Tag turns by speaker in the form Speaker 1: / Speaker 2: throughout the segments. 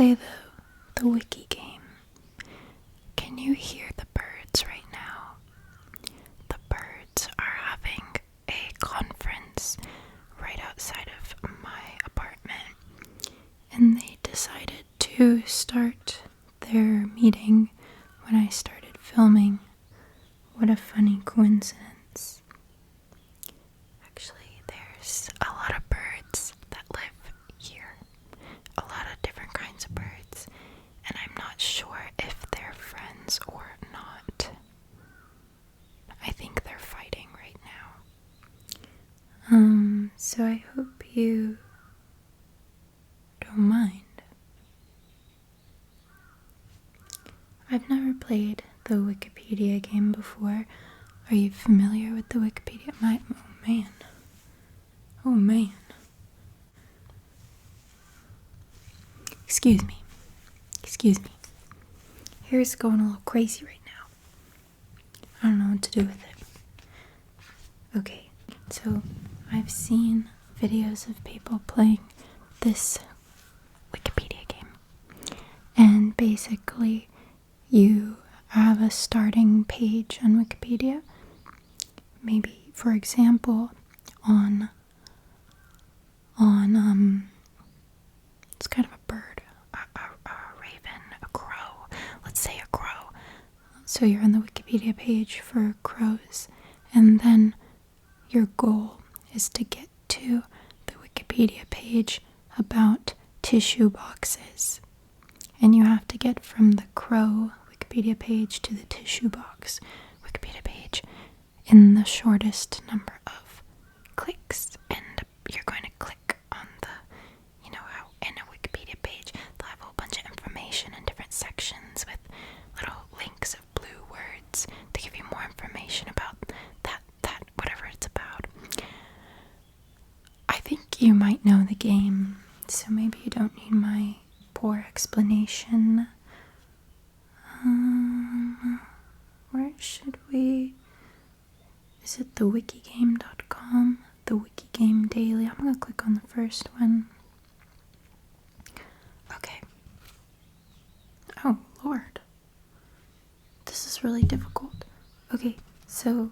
Speaker 1: play the Wiki game. Can you hear the birds right now? The birds are having a conference right outside of my apartment, and they decided to start their meeting when I started filming. What a funny coincidence. Actually, there's a lot of birds that live here. A lot of different kinds of birds. And I'm not sure if they're friends or not. I think they're fighting right now. So I hope you don't mind. I've never played the Wikipedia game before. Are you familiar with the Wikipedia? Oh man. Excuse me. Hair's going a little crazy right now. I don't know what to do with it. Okay, so I've seen videos of people playing this Wikipedia game. And basically, you have a starting page on Wikipedia. Maybe, for example, on it's kind of a bird, a raven, a crow. Let's say a crow. So you're on the Wikipedia page for crows, and then your goal is to get to the Wikipedia page about tissue boxes. And you have to get from the crow Wikipedia page to the tissue box Wikipedia page in the shortest number of clicks. And you're going to click on the, how in a Wikipedia page they'll have a whole bunch of information in different sections with little links of blue words to give you more information about that whatever it's about. I think you might know the game, so maybe you don't need my poor explanation. Where should we? Is it the wikigame.com? The Wikigame Daily. I'm gonna click on the first one. Okay. Oh, Lord. This is really difficult. Okay, so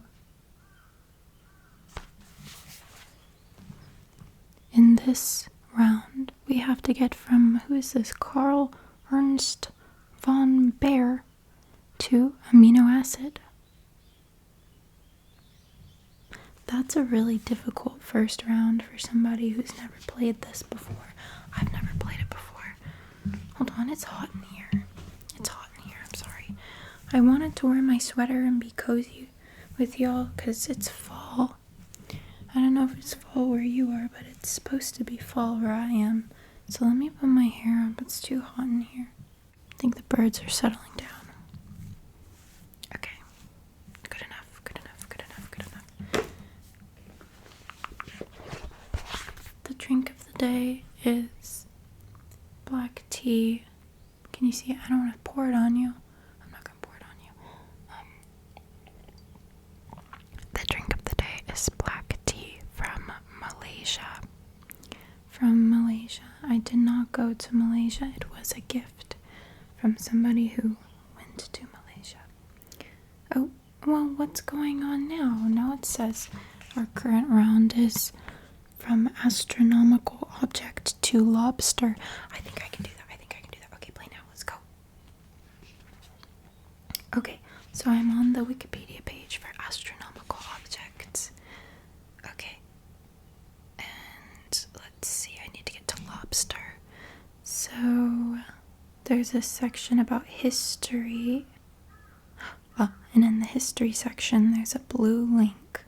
Speaker 1: in this round, we have to get from, who is this, Carl Ernst von Baer to amino acid. That's a really difficult first round for somebody who's never played this before. I've never played it before. Hold on, it's hot in here. I'm sorry. I wanted to wear my sweater and be cozy with y'all because it's fall. I don't know if it's fall where you are, but it's supposed to be fall where I am. So let me put my hair up. It's too hot in here. I think the birds are settling down. Okay. Good enough. The drink of the day is black tea. Can you see it? I don't want to pour it on you. I'm not going to pour it on you. The drink of the day is black tea from Malaysia. I did not go to Malaysia. It was a gift from somebody who went to Malaysia. Oh, well, what's going on now? Now it says our current round is from astronomical object to lobster. I think I can do that. Okay, play now. Let's go. Okay, so I'm on the Wikipedia page for astronomical objects. Okay. And let's see, I need to get to lobster. So there's a section about history. And in the history section, there's a blue link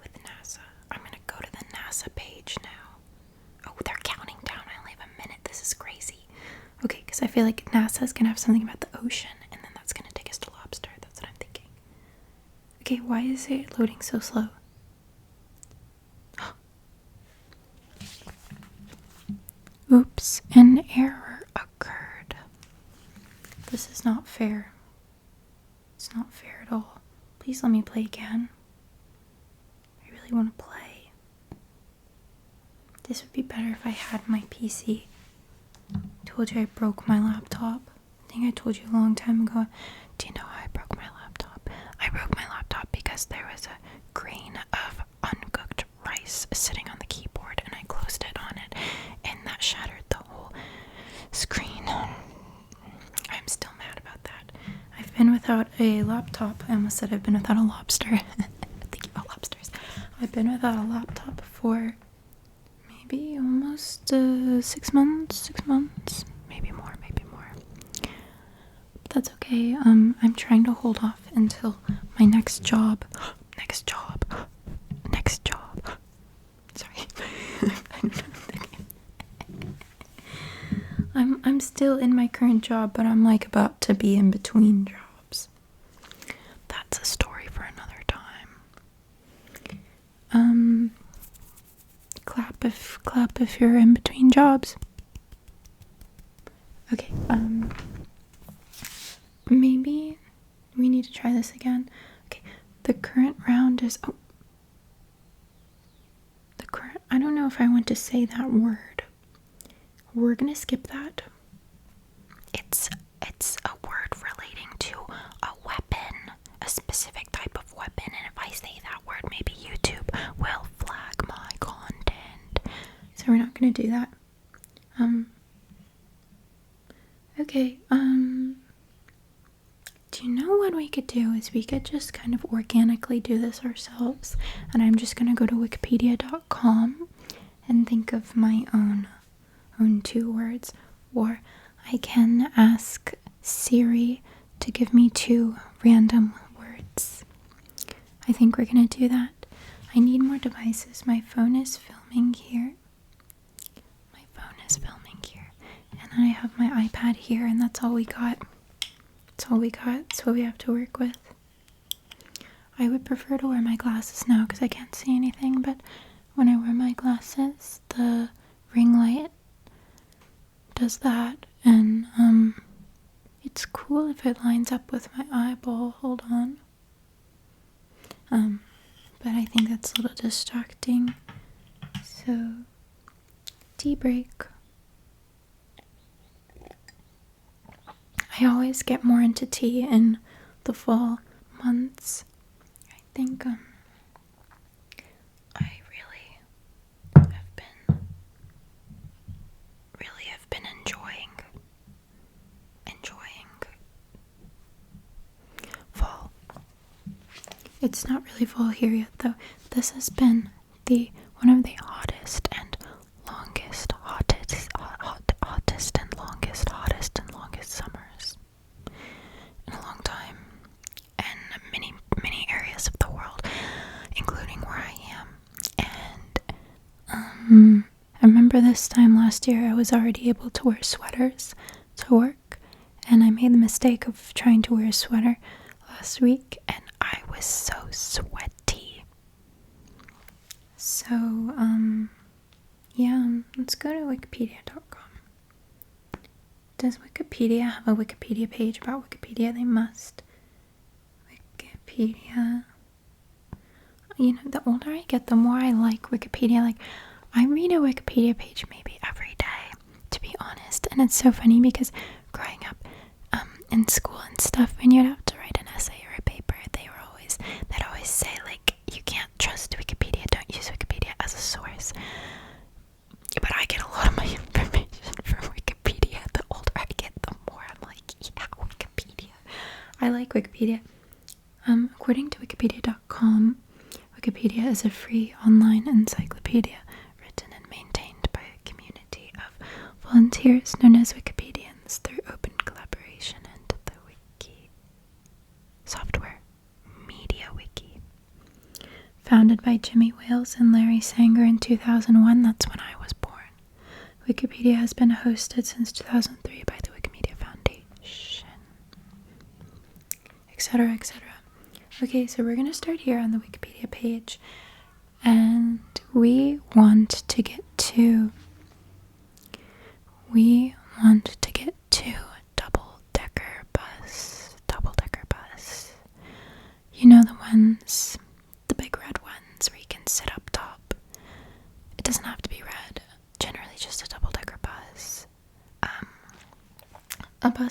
Speaker 1: with NASA. I'm going to go to the NASA page now. Oh, they're counting down. I only have a minute. This is crazy. Okay, because I feel like NASA's going to have something about the ocean, and then that's going to take us to lobster. That's what I'm thinking. Okay, why is it loading so slow? Oops, an error occurred. This is not fair. It's not fair at all. Please let me play again. I really want to play. This would be better if I had my PC told you I broke my laptop. I think I told you a long time ago. Do you know how I broke my laptop? I broke my laptop because there was a grain of uncooked rice sitting on the keyboard and I closed it on it and that shattered the whole screen. I'm still mad about that. I've been without a laptop. I almost said I've been without a lobster. Thinking about lobsters. I've been without a laptop for maybe almost 6 months, maybe more. But that's okay. I'm trying to hold off until my next job. Sorry. I'm still in my current job, but I'm like about to be in between jobs. That's a story for another time. Clap if you're in between jobs. Okay, maybe we need to try this again. Okay, the current round is, I don't know if I want to say that word. We're gonna skip that. It's a word relating to a weapon, a specific type of weapon, and if I say that word, maybe YouTube will flag my content. So we're not gonna do that. Okay, do you know what we could do is we could just kind of organically do this ourselves, and I'm just gonna go to wikipedia.com and think of my own 2 words, or I can ask Siri to give me 2 random words. I think we're gonna do that. I need more devices. My phone is filming here. And I have my iPad here, and that's all we got. That's what we have to work with. I would prefer to wear my glasses now because I can't see anything, but when I wear my glasses, the ring light does that, and it's cool if it lines up with my eyeball. Hold on. But I think that's a little distracting. So, tea break. I always get more into tea in the fall months. I think I really have been enjoying fall. It's not really fall here yet though. This has been one of the hottest and longest summers in a long time, and many areas of the world, including where I am. And I remember this time last year I was already able to wear sweaters to work, and I made the mistake of trying to wear a sweater last week and I was so sweaty. So yeah, let's go to wikipedia.com. Does Wikipedia have a Wikipedia page about Wikipedia? They must. Wikipedia. You know, the older I get, the more I like Wikipedia. Like, I read a Wikipedia page maybe every day, to be honest. And it's so funny because growing up in school and stuff, when you'd have to write an essay or a paper, they'd always say, like, you can't trust Wikipedia, don't use Wikipedia as a source. But I get a lot of my information from Wikipedia. The older I get, the more I'm like, yeah, Wikipedia. I like Wikipedia. According to wikipedia.com, Wikipedia is a free online encyclopedia written and maintained by a community of volunteers known as Wikipedians through open collaboration and the Wiki software MediaWiki. Founded by Jimmy Wales and Larry Sanger in 2001, that's when I was born. Wikipedia has been hosted since 2003 by the Wikimedia Foundation, etc., etc. Okay, so we're going to start here on the Wikipedia page, and we want to get to double-decker bus. You know, the big red ones where you can sit up top. It doesn't have to be red, generally just a double-decker bus.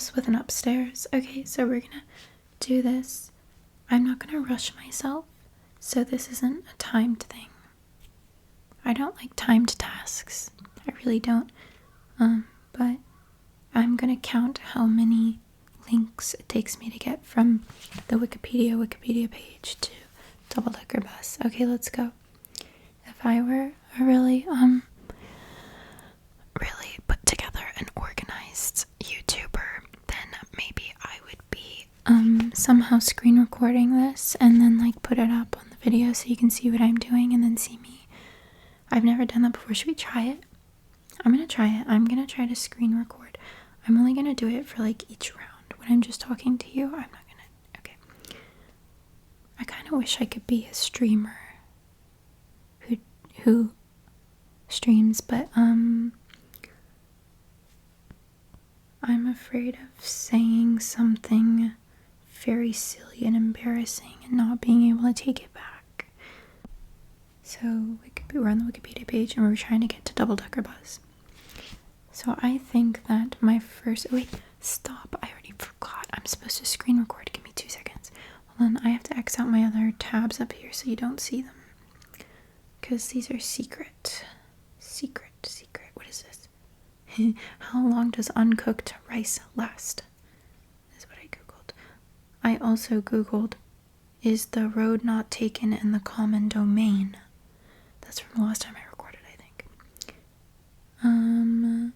Speaker 1: house with an upstairs. Okay, so we're gonna do this. I'm not gonna rush myself, so this isn't a timed thing. I don't like timed tasks. I really don't. But I'm gonna count how many links it takes me to get from the Wikipedia page to Double Decker Bus. Okay, let's go. If I were a really put together and organized YouTuber, then maybe I would be somehow screen recording this and then like put it up on the video so you can see what I'm doing and then see me. I've never done that before. Should we try it? I'm gonna try it. I'm gonna try to screen record. I'm only gonna do it for like each round. When I'm just talking to you, I'm not gonna. Okay. I kind of wish I could be a streamer who streams, but I'm afraid of saying something very silly and embarrassing and not being able to take it back. So we're on the Wikipedia page and we're trying to get to Double Decker Bus. So I think that my first... Wait, stop. I already forgot. I'm supposed to screen record. Give me 2 seconds. Hold on. I have to X out my other tabs up here so you don't see them. Because these are secret. Secret. What is this? How long does uncooked rice last? Is what I googled. I also googled, is the road not taken in the common domain? That's from the last time I recorded, I think. Okay. And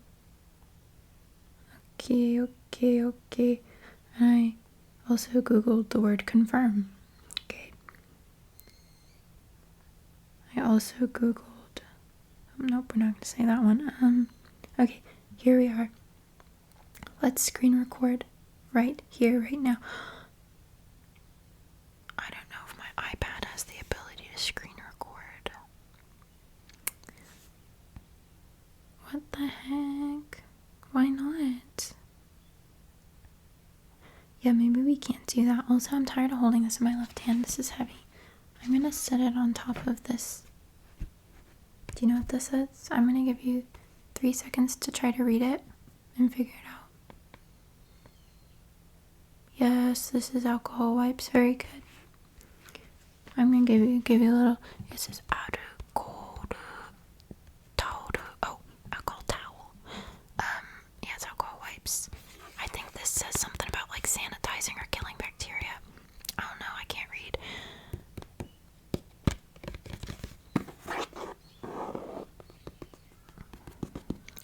Speaker 1: I also googled the word confirm. Okay. I also googled... Nope, we're not going to say that one. Okay, here we are. Let's screen record right here, right now. I don't know if my iPad has the ability to screen record. What the heck? Why not? Yeah, maybe we can't do that. Also, I'm tired of holding this in my left hand. This is heavy. I'm going to set it on top of this. Do you know what this is? I'm going to give you 3 seconds to try to read it and figure it out. Yes, this is alcohol wipes. Very good. I'm going to give you a little... It says alcohol towel. Oh, alcohol towel. Yeah, it's alcohol wipes. I think this says something about like sanitizing or killing bacteria. I don't know, I can't read.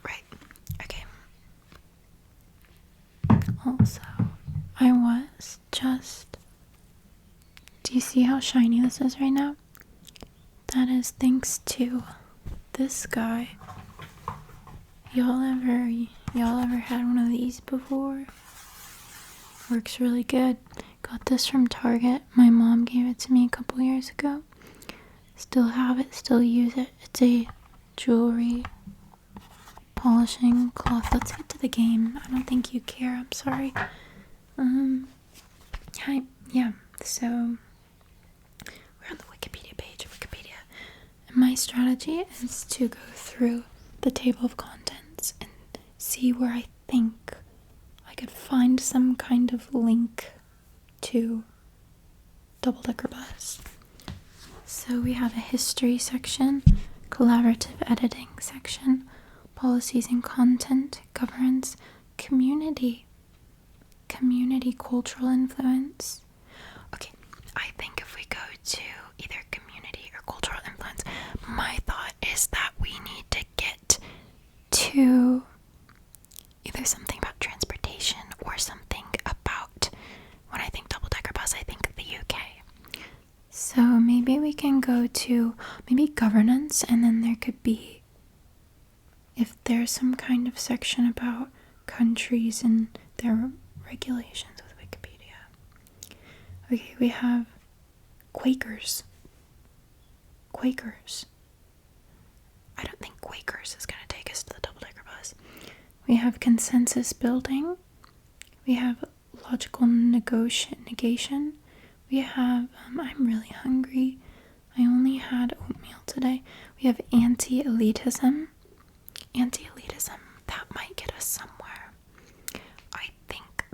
Speaker 1: Right, okay. Also, I was just... Do you see how shiny this is right now? That is thanks to this guy. Y'all ever had one of these before? Works really good. Got this from Target. My mom gave it to me a couple years ago. Still have it, still use it. It's a jewelry polishing cloth. Let's get to the game. I don't think you care. I'm sorry. Hi. Yeah. So we're on the Wikipedia page of Wikipedia. And my strategy is to go through the table of contents and see where I think I could find some kind of link to Double Decker Bus. So we have a history section, collaborative editing section, policies and content, governance, community cultural influence. Okay, I think if we go to either community or cultural influence, my thought is that we need to get to either something about transportation or something about, when I think Double Decker Bus, I think the UK. So maybe we can go to maybe governance, and then there could be, if there's some kind of section about countries and their regulations with Wikipedia. Okay, we have Quakers. I don't think Quakers is going to take us to the Double Decker Bus. We have consensus building. We have logical negation. We have, I'm really hungry. I only had oatmeal today. We have anti-elitism. That might get us somewhere. I think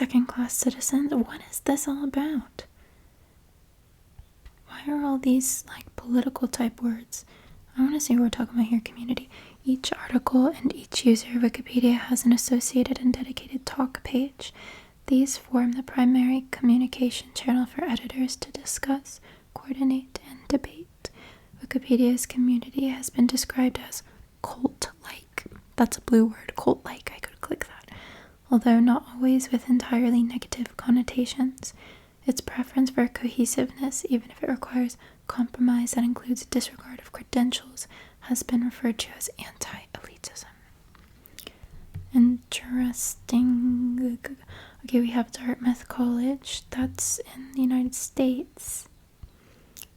Speaker 1: second-class citizens? What is this all about? Why are all these like political type words? I want to see what we're talking about here. Community. Each article and each user of Wikipedia has an associated and dedicated talk page. These form the primary communication channel for editors to discuss, coordinate, and debate. Wikipedia's community has been described as cult-like. That's a blue word, cult-like. I could click that. Although not always with entirely negative connotations. Its preference for cohesiveness, even if it requires compromise that includes disregard of credentials, has been referred to as anti-elitism. Interesting. Okay, we have Dartmouth College. That's in the United States.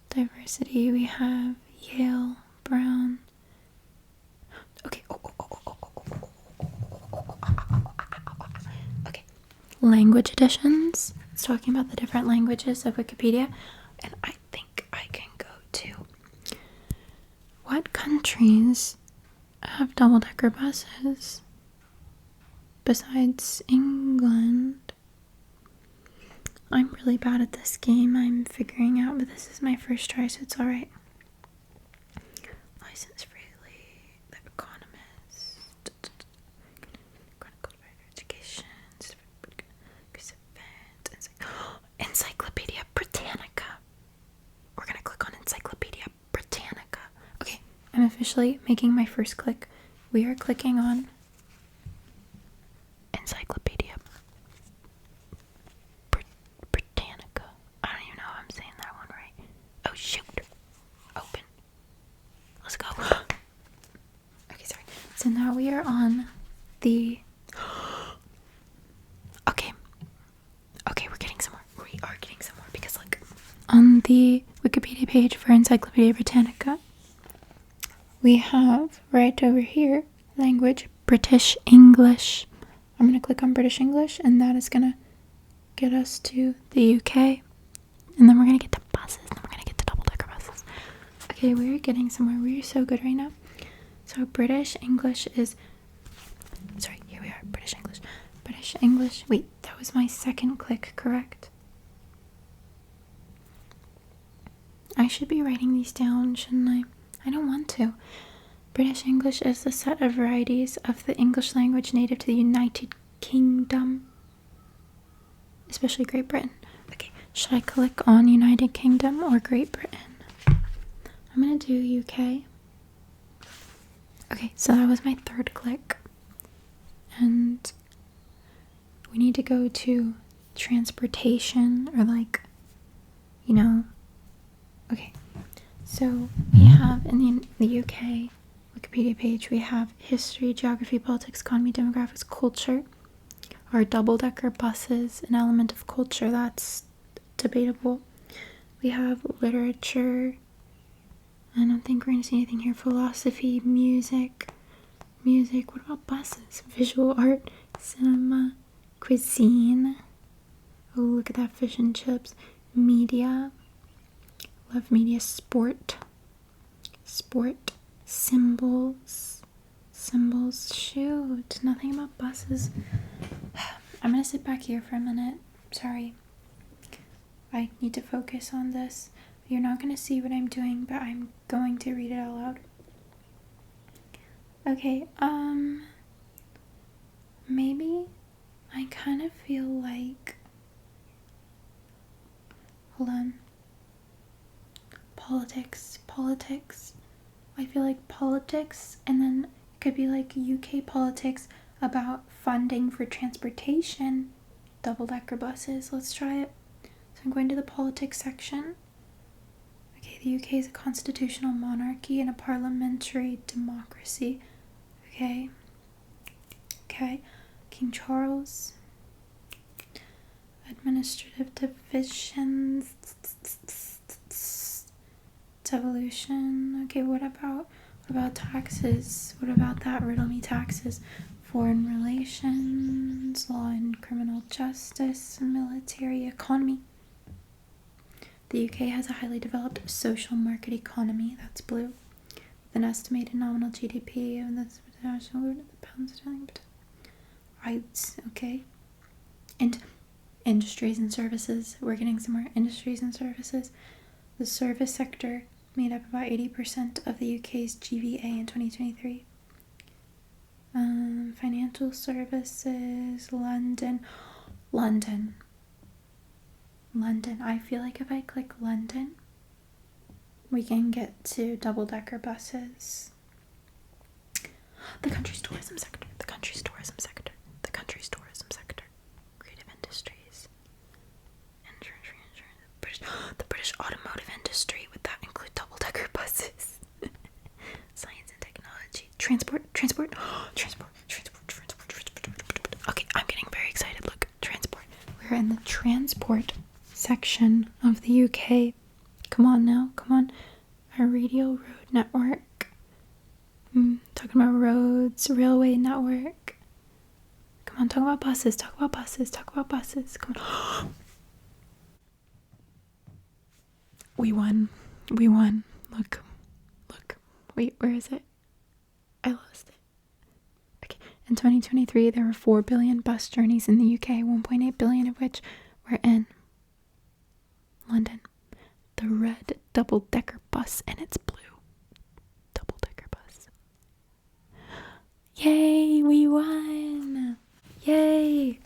Speaker 1: Diversity, we have Yale, Brown. Okay. Okay. Language editions. It's talking about the different languages of Wikipedia. And I think I can go to what countries have double-decker buses besides England. I'm really bad at this game. I'm figuring out, but this is my first try, so it's alright. License freely, The Economist, Chronicled by Education, Encyclopedia Britannica. We're gonna click on Encyclopedia Britannica. Okay, I'm officially making my first click. We are clicking on Encyclopedia Britannica. I don't even know if I'm saying that one right. Oh shoot. Open. Let's go. Okay, sorry. So now we are on the... Okay, we're getting somewhere. We are getting somewhere because look. On the Wikipedia page for Encyclopedia Britannica, we have right over here, language, British English. I'm going to click on British English, and that is going to get us to the UK. And then we're going to get to buses, and then we're going to get to double-decker buses. Okay, we're getting somewhere. We're so good right now. So British English is... Sorry, here we are. British English. British English. Wait, that was my second click, correct? I should be writing these down, shouldn't I? I don't want to. British English is the set of varieties of the English language native to the United Kingdom, especially Great Britain. Okay, should I click on United Kingdom or Great Britain? I'm gonna do UK. Okay, so that was my third click. And we need to go to transportation or like, you know. Okay, so we have in the UK Wikipedia page, we have history, geography, politics, economy, demographics, culture. Are double-decker buses an element of culture? That's debatable. We have literature. I don't think we're going to see anything here. Philosophy, music. What about buses? Visual art, cinema, cuisine. Oh, look at that, fish and chips. Media. Love media. Sport. Symbols. Shoot, nothing about buses. I'm gonna sit back here for a minute. Sorry. I need to focus on this. You're not gonna see what I'm doing, but I'm going to read it out loud. Okay, maybe I kind of feel like... Hold on. Politics. I feel like politics, and then it could be like UK politics about funding for transportation, double-decker buses. Let's try it. So I'm going to the politics section. Okay, the UK is a constitutional monarchy and a parliamentary democracy. Okay. King Charles. Administrative divisions. Devolution. Okay, what about taxes? What about that? Riddle me taxes. Foreign relations, law and criminal justice, military, economy. The UK has a highly developed social market economy, that's blue, with an estimated nominal GDP of the pound sterling. Right, okay. And industries and services. We're getting some more industries and services. The service sector made up about 80% of the UK's GVA in 2023. Financial services, London. I feel like if I click London, we can get to double-decker buses. The country's tourism sector. Creative industries. The British automotive industry. Would that include double-decker buses? Science and technology. Transport. Okay, I'm getting very excited. Look, transport. We're in the transport section of the UK. Come on now, come on. Our radial road network. Talking about roads, railway network. Come on, talk about buses. Come on. We won. Look. Wait, where is it? I lost it. Okay. In 2023, there were 4 billion bus journeys in the UK, 1.8 billion of which were in London. The red double-decker bus, and it's blue. Double-decker bus. Yay, we won! Yay!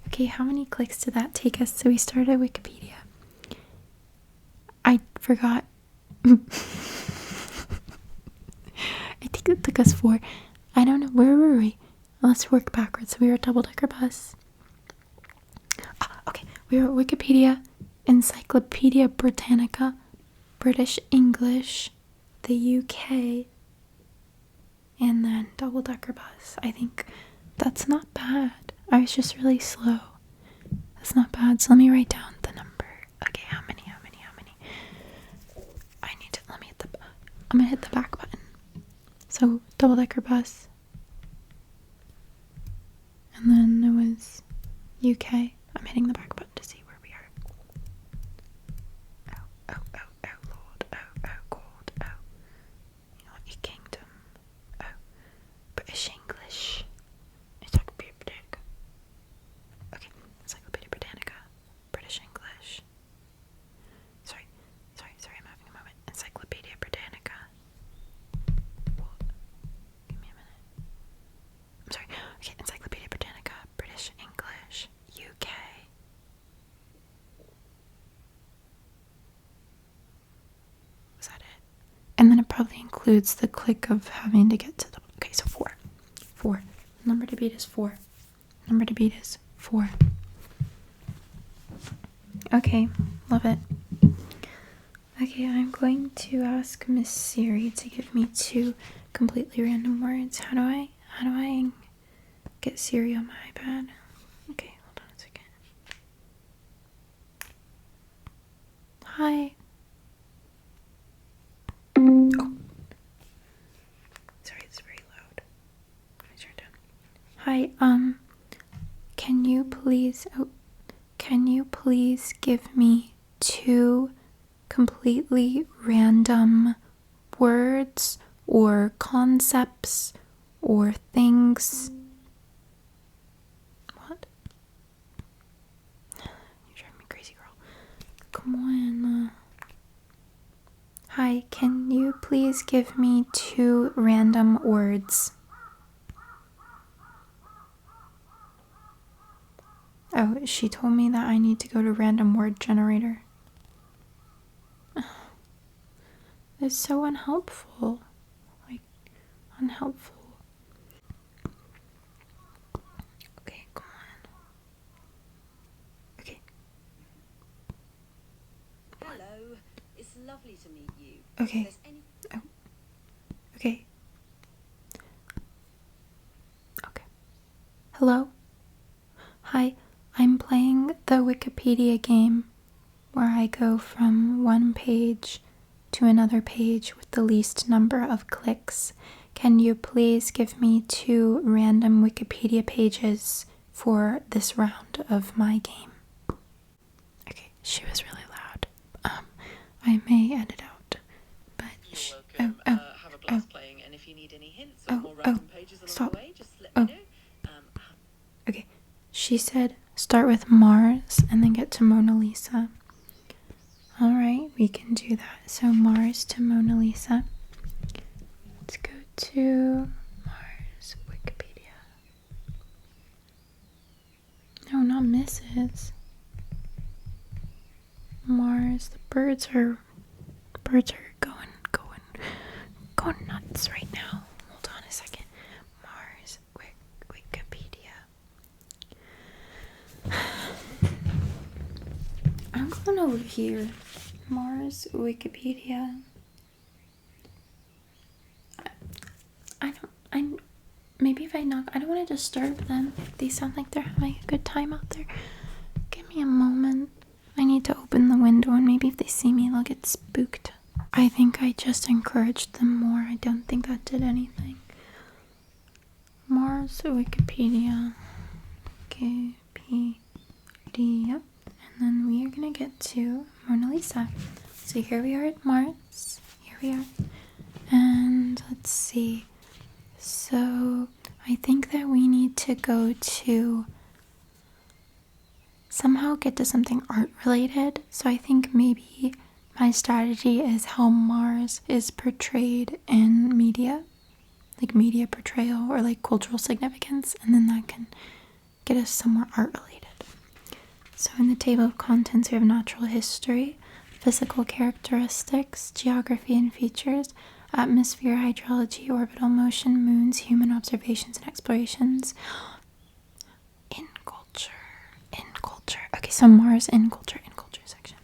Speaker 1: Okay, how many clicks did that take us? So we started Wikipedia. I forgot. I think it took us 4. I don't know. Where were we? Let's work backwards. So we were at double-decker bus. Okay. We were at Wikipedia, Encyclopedia Britannica, British English, the UK, and then double-decker bus. I think that's not bad. I was just really slow. That's not bad. So let me write down the number. Okay, how many? I'm gonna hit the back button. So double-decker bus. And then it was UK. I'm hitting the back button to see where we are. Oh, Lord. Oh, God. Oh. United Kingdom. Oh. British English. Encyclopedia Britannica. Okay. Encyclopedia Britannica. British English. Sorry, I'm having a moment. Encyclopedia Britannica. What? Give me a minute. I'm sorry. Okay, Encyclopedia Britannica, British English, UK. Was that it? And then it probably includes the click of having to get to the... Okay, so 4. Number to beat is 4. Okay, love it. Okay, I'm going to ask Miss Siri to give me 2 completely random words. How do I get Siri on my iPad? Okay, hold on a second. Hi. Oh. Sorry, it's very loud. Let me turn it down. Hi, can you please give me 2 completely random words or concepts or things? What? You're driving me crazy, girl. Come on. Hi, can you please give me 2 random words? Oh, she told me that I need to go to random word generator. It's so unhelpful. Unhelpful. Okay, come on. Okay.
Speaker 2: Hello, it's lovely to meet you.
Speaker 1: Okay. Oh. Okay. Hello? Hi, I'm playing the Wikipedia game where I go from one page to another page with the least number of clicks. Can you please give me 2 random Wikipedia pages for this round of my game? Okay, she was really loud. I may edit out, but
Speaker 2: You're welcome. Have a blast playing, and if you need any hints or more random pages along the way, just let me know.
Speaker 1: Okay, she said, start with Mars and then get to Mona Lisa. Alright, we can do that. So Mars to Mona Lisa. Let's go to Mars Wikipedia. No, not Mrs. Mars. The birds are going nuts right now. Hold on a second. Mars Wikipedia. I'm going over here. Mars Wikipedia. Maybe if I knock, I don't want to disturb them. They sound like they're having a good time out there. Give me a moment. I need to open the window, and maybe if they see me, they'll get spooked. I think I just encouraged them more. I don't think that did anything. Mars Wikipedia. Wikipedia. And then we are going to get to Mona Lisa. So here we are at Mars. Here we are. And let's see. So I think that we need to go to somehow get to something art related. So I think maybe my strategy is how Mars is portrayed in media, like media portrayal or like cultural significance, and then that can get us somewhere art related. So in the table of contents we have natural history, physical characteristics, geography and features, atmosphere, hydrology, orbital motion, moons, human observations and explorations. In culture. Okay, so Mars in culture section.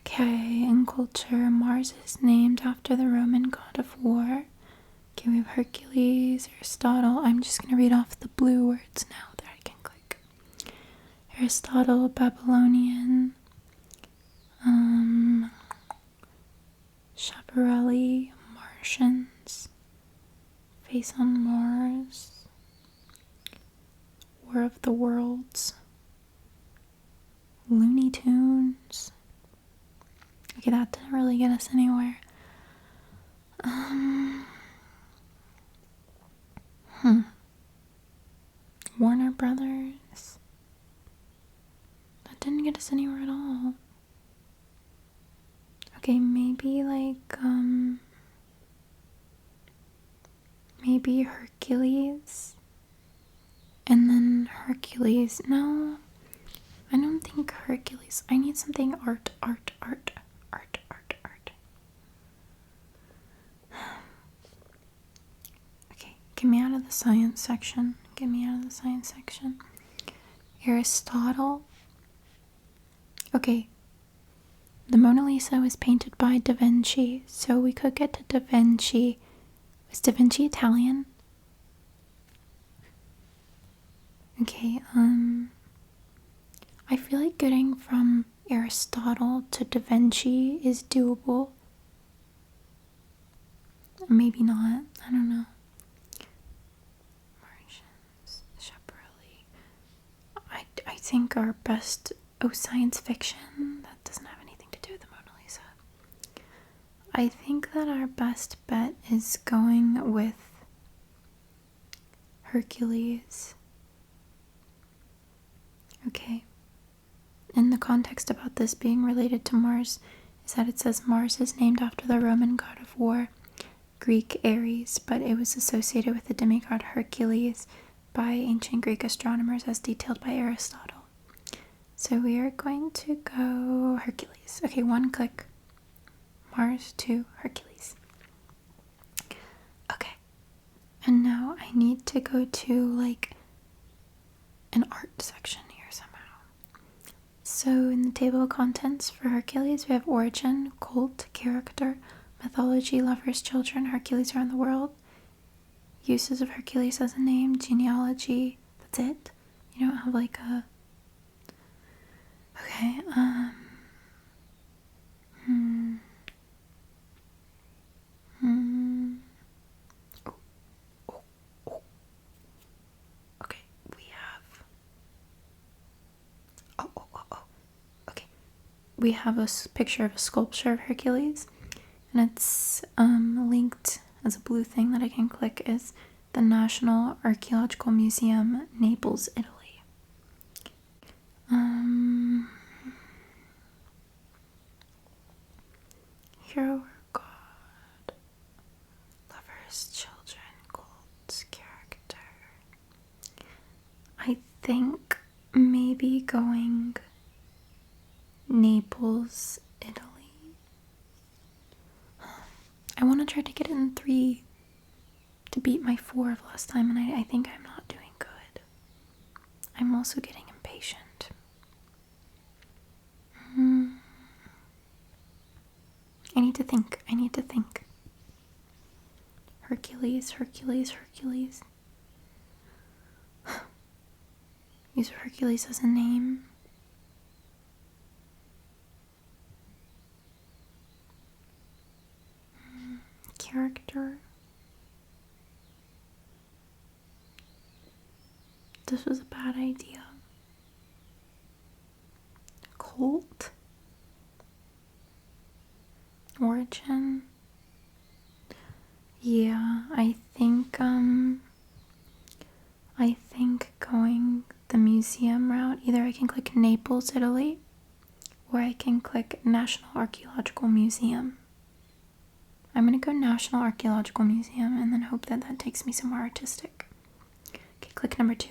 Speaker 1: Okay, in culture, Mars is named after the Roman god of war. Okay, we have Hercules, Aristotle. I'm just going to read off the blue words now that I can click. Aristotle, Babylonian, Schiaparelli, Martians, Face on Mars, War of the Worlds, Looney Tunes. Okay, that didn't really get us anywhere. Warner Brothers. That didn't get us anywhere at all. Okay, maybe like, maybe Hercules. And then Hercules. No, I don't think Hercules. I need something art. Okay, get me out of the science section. Aristotle. Okay, the Mona Lisa was painted by Da Vinci, so we could get to Da Vinci. Was Da Vinci Italian? Okay, I feel like getting from Aristotle to Da Vinci is doable. Maybe not. I don't know. Martians, Schiaparelli. I think our best... Oh, science fiction? That doesn't have anything to do with the Mona Lisa. I think that our best bet is going with Hercules. Okay. In the context about this being related to Mars is that it says Mars is named after the Roman god of war, Greek Ares, but it was associated with the demigod Hercules by ancient Greek astronomers as detailed by Aristotle. So we are going to go Hercules. Okay, one click. Mars to Hercules. Okay. And now I need to go to like an art section here somehow. So in the table of contents for Hercules, we have origin, cult, character, mythology, lovers, children, Hercules around the world, uses of Hercules as a name, genealogy. That's it. You don't have like a... Okay, Okay, we have... Okay. We have a picture of a sculpture of Hercules, and it's linked as a blue thing that I can click is the National Archaeological Museum, Naples, Italy. think maybe going Naples, Italy. I want to try to get it in 3 to beat my 4 of last time, and I think I'm not doing good. I'm also getting impatient. I need to think. Hercules. Use Hercules as a name. Character. This was a bad idea. Cult. Origin. Yeah, I think going the museum route, either I can click Naples, Italy, or I can click National Archaeological Museum. I'm gonna go National Archaeological Museum and then hope that takes me somewhere artistic. Okay, click number 2.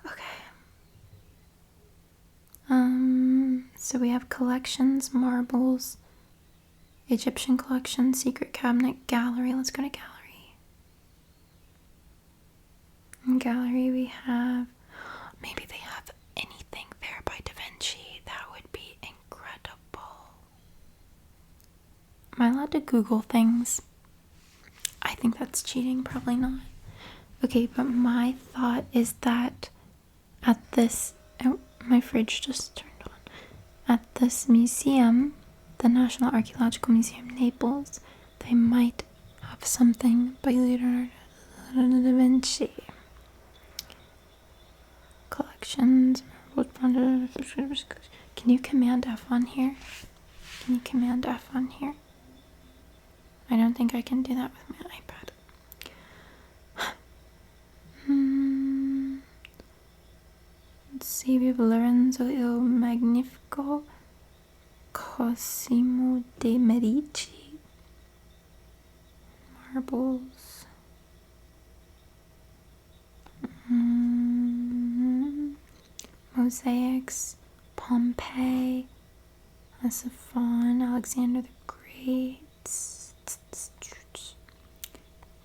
Speaker 1: Okay. So we have collections, marbles, Egyptian collection, secret cabinet, gallery. Let's go to gallery. In gallery we have, maybe they have anything there by Da Vinci. That would be incredible. Am I allowed to Google things? I think that's cheating, probably not. Okay, but my thought is that at this, oh, my fridge just turned on. At this museum, the National Archaeological Museum, Naples, they might have something by Leonardo da Vinci. Collections. Can you Command F on here? I don't think I can do that with my iPad. Let's see, we have Lorenzo il Magnifico, Cosimo de' Medici, marbles, mosaics, Pompeii, Asafan, Alexander the Great.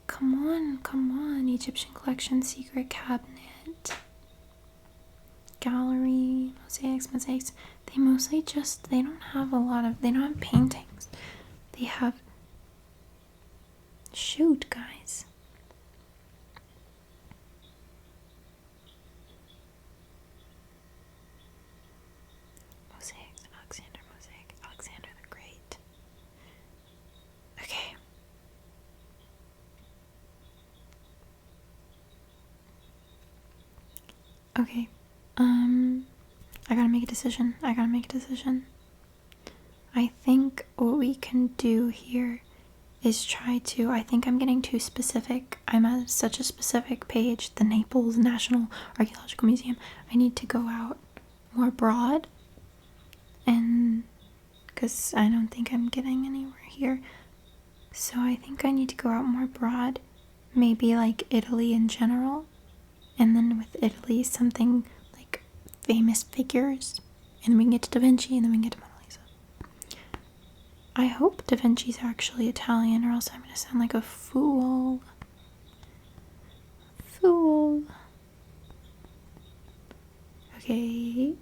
Speaker 1: Come on, Egyptian collection, secret cabinet, gallery, mosaics. They mostly they don't have paintings. They have, shoot, guys. Mosaics, Alexander the Great. Okay. Okay, I gotta make a decision. I think what we can do here is I think I'm getting too specific. I'm at such a specific page, the Naples National Archaeological Museum. I need to go out more broad, and because I don't think I'm getting anywhere here. So I think I need to go out more broad, maybe like Italy in general. And then with Italy, something like famous figures. And then we can get to Da Vinci, and then we can get to Mona Lisa. I hope Da Vinci's actually Italian, or else I'm going to sound like a fool. Okay.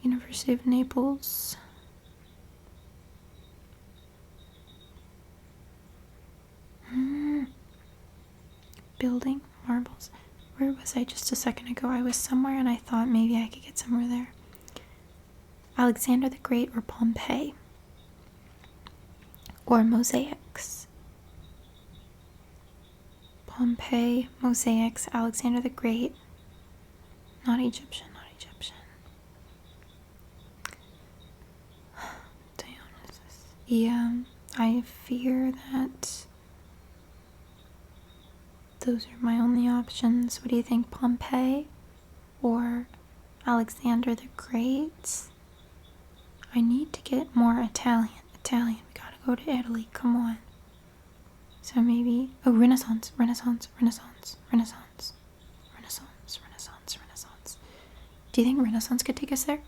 Speaker 1: University of Naples. Building, marbles. Where was I just a second ago? I was somewhere and I thought maybe I could get somewhere there. Alexander the Great or Pompeii. Or mosaics. Pompeii, mosaics, Alexander the Great. Not Egyptian. Dionysus. Yeah, I fear that those are my only options. What do you think, Pompeii or Alexander the Great? I need to get more Italian. We gotta go to Italy. Come on. So maybe, oh, Renaissance. Do you think Renaissance could take us there?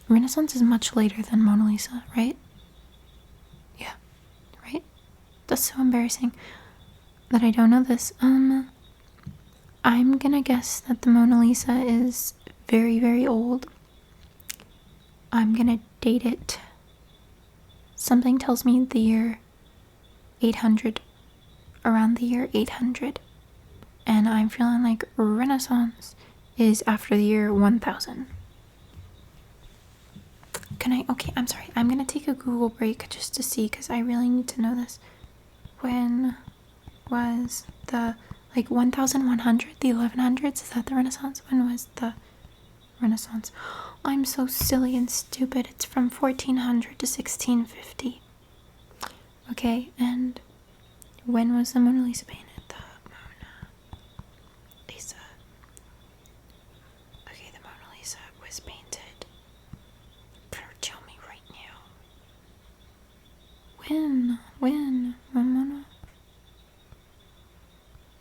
Speaker 1: Renaissance is much later than Mona Lisa, right? Yeah, right? That's so embarrassing that I don't know this. I'm gonna guess that the Mona Lisa is very, very old. I'm gonna date it. Something tells me the year 800. Around the year 800. And I'm feeling like Renaissance is after the year 1000. Okay, I'm sorry. I'm gonna take a Google break just to see, because I really need to know this. When was the, 1100, the 1100s? Is that the Renaissance? When was the Renaissance? I'm so silly and stupid. It's from 1400 to 1650. Okay, and when was the Mona Lisa painted? The Mona Lisa. Okay, the Mona Lisa was painted. Tell me right now. When? Mona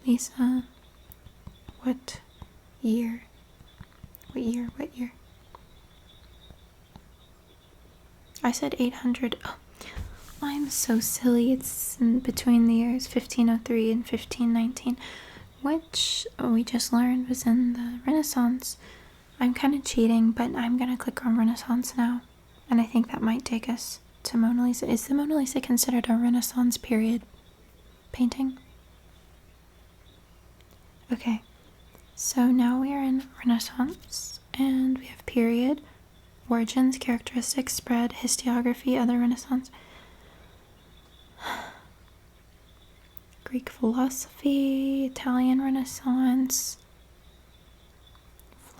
Speaker 1: Lisa. What year? What year? I said 800. Oh, I'm so silly. It's in between the years 1503 and 1519, which we just learned was in the Renaissance. I'm kind of cheating, but I'm gonna click on Renaissance now, and I think that might take us to Mona Lisa. Is the Mona Lisa considered a Renaissance period painting? Okay, so now we are in Renaissance, and we have period, origins, characteristics, spread, historiography, other Renaissance, Greek philosophy, Italian Renaissance,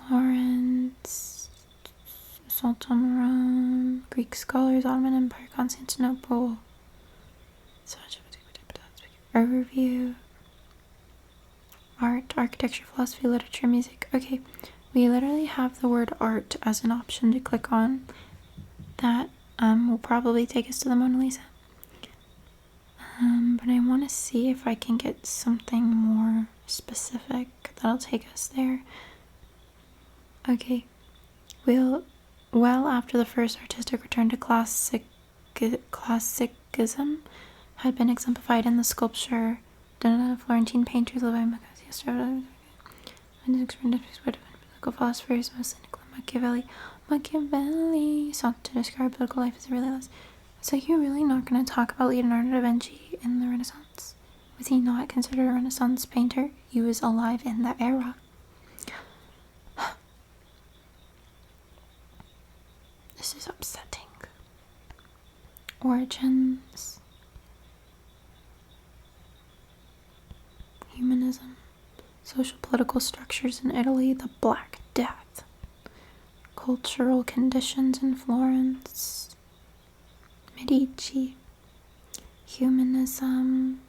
Speaker 1: Florence, Sultan Rome, Greek scholars, Ottoman Empire, Constantinople, overview, art, architecture, philosophy, literature, music. Okay, we literally have the word art as an option to click on. That will probably take us to the Mona Lisa. But I want to see if I can get something more specific that'll take us there. Okay, well after the first artistic return to classicism had been exemplified in the sculpture, Florentine painters led by political philosophers, mostly Machiavelli sought to describe political life as a really less. So you're really not going to talk about Leonardo da Vinci in the Renaissance? Was he not considered a Renaissance painter? He was alive in that era. This is upsetting. Origins. Humanism. Social political structures in Italy. The Black Death. Cultural conditions in Florence. Medici. Humanism.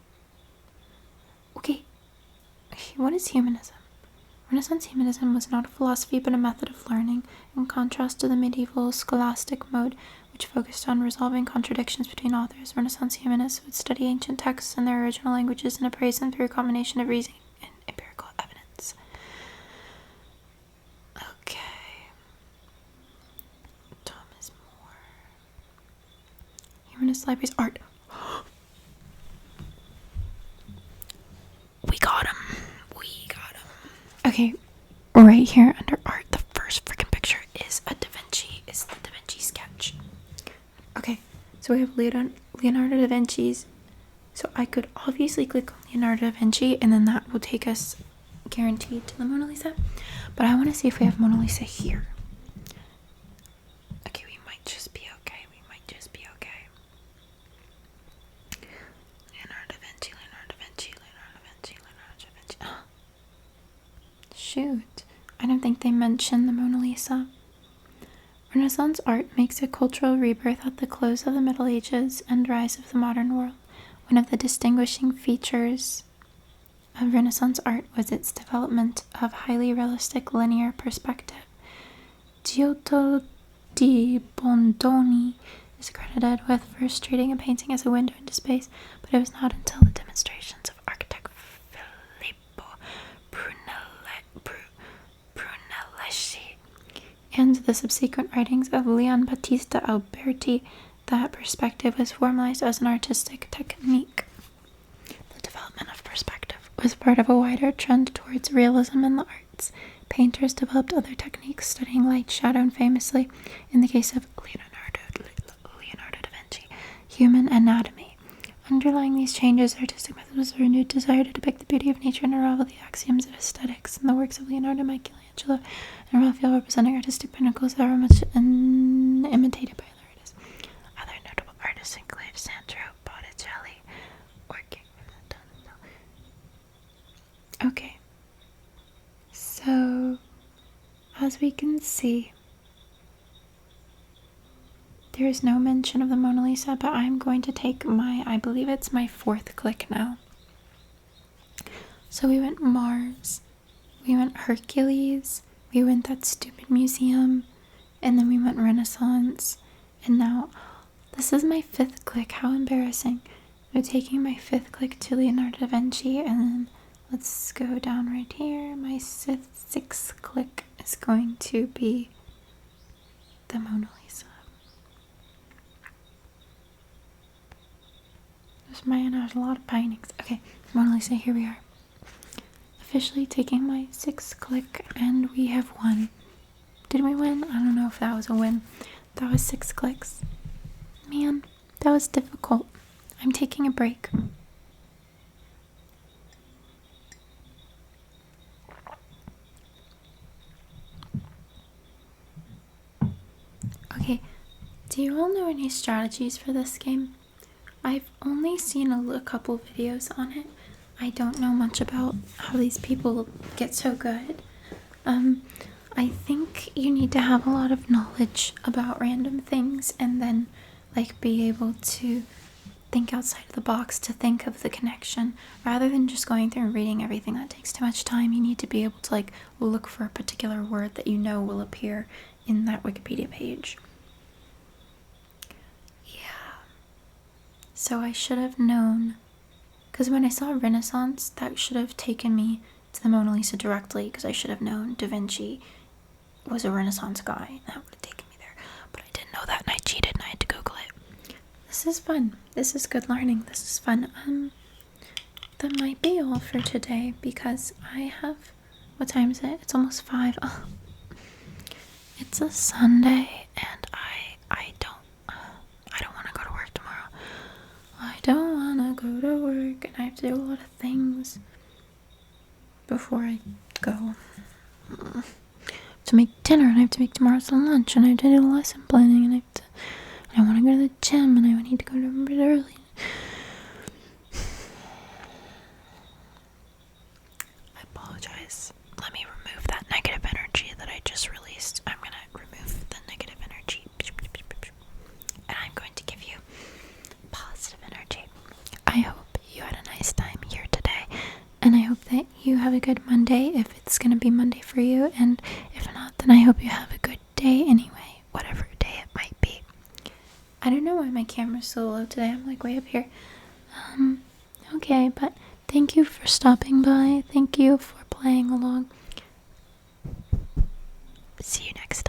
Speaker 1: Okay. What is humanism? Renaissance humanism was not a philosophy but a method of learning, in contrast to the medieval scholastic mode, which focused on resolving contradictions between authors. Renaissance humanists would study ancient texts in their original languages and appraise them through a combination of reasoning and empirical evidence. Okay. Thomas More. Humanist libraries. Art. We got him. Okay, right here under art, the first freaking picture is a Da Vinci. It's the Da Vinci sketch. Okay, so we have Leonardo da Vinci's. So I could obviously click on Leonardo da Vinci, and then that will take us guaranteed to the Mona Lisa. But I want to see if we have Mona Lisa here. Okay, we might just be okay. Leonardo da Vinci. Shoot, I don't think they mentioned the Mona Lisa. Renaissance art makes a cultural rebirth at the close of the Middle Ages and rise of the modern world. One of the distinguishing features of Renaissance art was its development of highly realistic linear perspective. Giotto di Bondone is credited with first treating a painting as a window into space, but it was not until the demonstrations of architect Filippo Brunelleschi and the subsequent writings of Leon Battista Alberti that perspective was formalized as an artistic technique. The development of perspective was part of a wider trend towards realism in the arts. Painters developed other techniques, studying light, shadow, and famously, in the case of Leonardo da Vinci, human anatomy. Underlying these changes, artistic methods was a renewed desire to depict the beauty of nature and unravel the axioms of aesthetics. In the works of Leonardo, Michelangelo, and Raphael representing artistic pinnacles that were much imitated by other artists. Other notable artists include Sandro Botticelli, Okay. So, as we can see, there is no mention of the Mona Lisa, but I'm going to take I believe it's my 4th click now. So we went Mars, we went Hercules, we went that stupid museum, and then we went Renaissance, and now this is my 5th click. How embarrassing. We're taking my 5th click to Leonardo da Vinci, and then let's go down right here. My 6th click is going to be the Mona Lisa. There's a lot of paintings. Okay, Mona Lisa, here we are. Officially taking my 6th click, and we have won. Did we win? I don't know if that was a win. That was 6 clicks. Man, that was difficult. I'm taking a break. Okay, do you all know any strategies for this game? I've only seen a couple videos on it. I don't know much about how these people get so good. I think you need to have a lot of knowledge about random things and then be able to think outside of the box to think of the connection rather than just going through and reading everything. That takes too much time. You need to be able to look for a particular word that you know will appear in that Wikipedia page. Yeah. So I should have known, because when I saw Renaissance, that should have taken me to the Mona Lisa directly, because I should have known Da Vinci was a Renaissance guy. That would have taken me there. But I didn't know that, and I cheated, and I had to Google it. This is fun. This is good learning. This is fun. That might be all for today, because I have... What time is it? It's almost 5. Oh. It's a Sunday, and I don't want to go to work tomorrow. I don't want to go to work, and I have to do a lot of things before I go. I have to make dinner, and I have to make tomorrow's lunch, and I have to do lesson planning, and I want to go to the gym, and I need to go to bed early. I apologize. Let me remove that negative energy that I just released. I'm going to remove the negative energy. And I'm going to give you positive energy. I hope you had a nice time here today. And I hope that you have a good Monday if it's going to be Monday for you. And if not, then I hope you have a good day anyway, whatever day it might be. I don't know why my camera's so low today. I'm way up here. Okay, but thank you for stopping by. Thank you for playing along. See you next time.